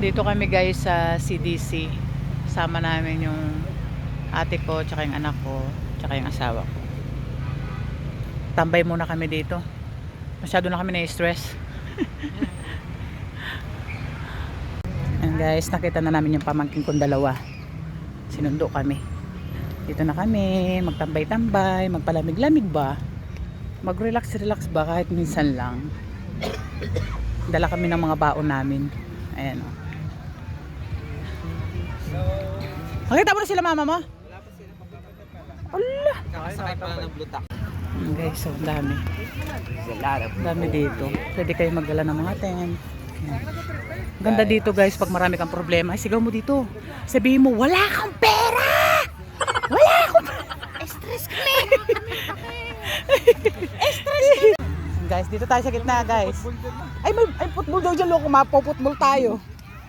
Dito kami guys sa CDC. Sama namin yung ate ko, tsaka yung anak ko, tsaka yung asawa ko. Tambay muna kami dito. Masyado na kami na-stress. And guys, nakita na namin yung pamangkin kong dalawa. Sinundo kami. Dito na kami, magtambay-tambay, magpalamig-lamig ba? Mag-relax-relax ba kahit minsan lang. Dala kami ng mga baon namin. Ayan o. Nakita mo na sila mama mo? Wala pa sila pagpapagpapala. Allah! Nakasakay pa ng blue tax. Guys, so dami. Dami dito. Pwede kayo magdala ng mga tent. Ayan. Ganda dito guys pag marami kang problema. Ay, sigaw mo dito. Sabihin mo, wala kang pera! Wala akong pera! Stress kami! Stress kami! Guys, dito tayo sa gitna guys. Ay, may football daw dyan, loko. Mapoputbol tayo.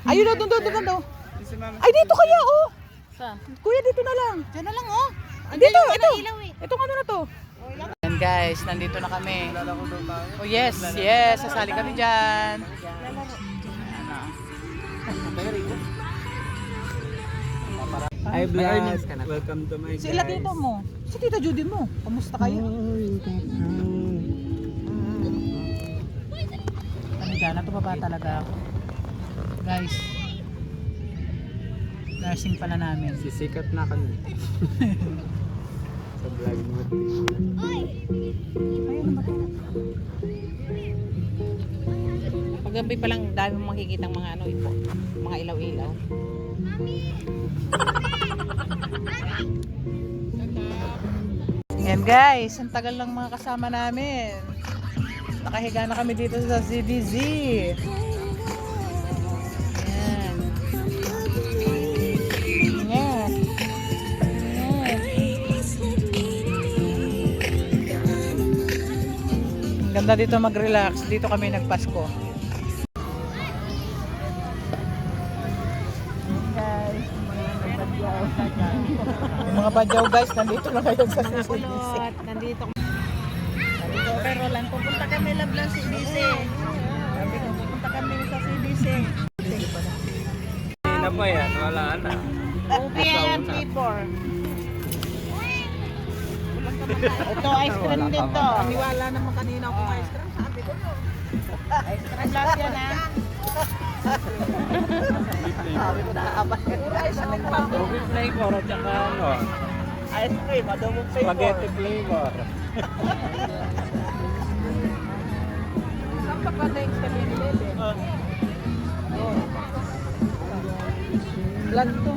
Ayun na, doon. Ay, dito kaya oh! Saan? Kuya, dito na lang. Diyan na lang oh. Dito, ito. Itong ano na to. And guys, nandito na kami. Oh yes, sasali kami dyan. Hi vlog, welcome to my guys. Sila dito mo. Si Tita Judy mo. Kamusta kayo? Ano dyan? Natubaba talaga ako. Guys, nursing pala namin. Sisikat na kami. Sa vlog mo. Ayun naman ito. Paggabi pa lang dami mong makikita mga ano ito, mga ilaw-ilaw. Yan guys, ang tagal lang mga kasama namin. Nakahiga na kami dito sa CDZ. Yan. Yan. Ang ganda dito mag-relax. Dito kami nagpasko. Yung mga badyaw guys, nandito na kayo sa CDC. Nandito. Pero lang pupunta kami lang CDC. Sabi ko pupunta kami sa CDC. Hindi na pa yan, wala na. Ubi yan, T4. Ito ice cream din to. Niwala naman kanina ako ice cream. Sabi ko no. Ice cream lahat yan ha. Sabi ko nakakabas ka. Ice cream pa. Movie flavor at saka ano, Ice cream, adobong flavor. spaghetti flavor. Saan pa pa next ka nililili? Vlog to.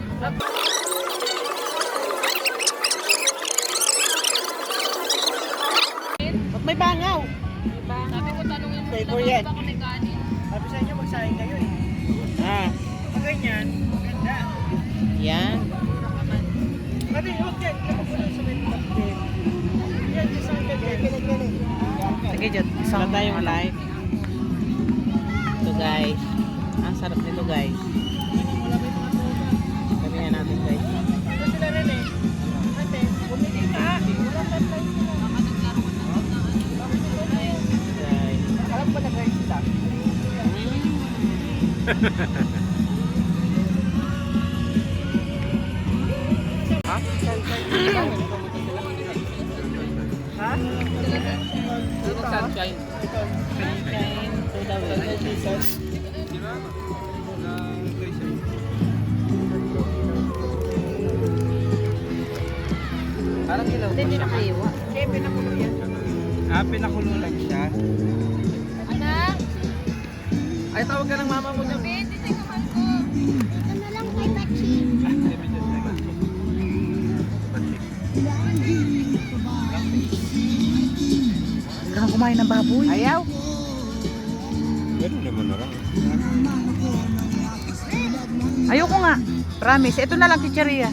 Ba't may bangaw? Sabi ko tanungin mo Flavor na yan. ba kami kanin? Sabi sa inyo, magsahin kayo eh. Ah, Pag ganyan, maganda. yan. Sabi, huwag yan. Kapag wala sa may pagkain. Yan, isang ganyan. Sige, Jod. Isang tayong live. Ito guys. Ang sarap nito guys. Kami na natin guys. Ito sila rin eh. Ate, bumili ka. Wala pa tayo sila. Guys. Alam pa na-guys sila. Ha? Sunshine. Sunshine to the world. Parang ilaw pa Hindi siya. nakaiwa. Siyempre na kulo yan. Pinakulo lang siya. Anak, Ay, tawag ka ng mama mo niya. pwede tingnan ko. Ito na lang kay Pachi. Huwag kang kumain ng baboy. Ayaw. Ganun naman na lang. Ayoko nga. Promise. Ito na lang, chicharia.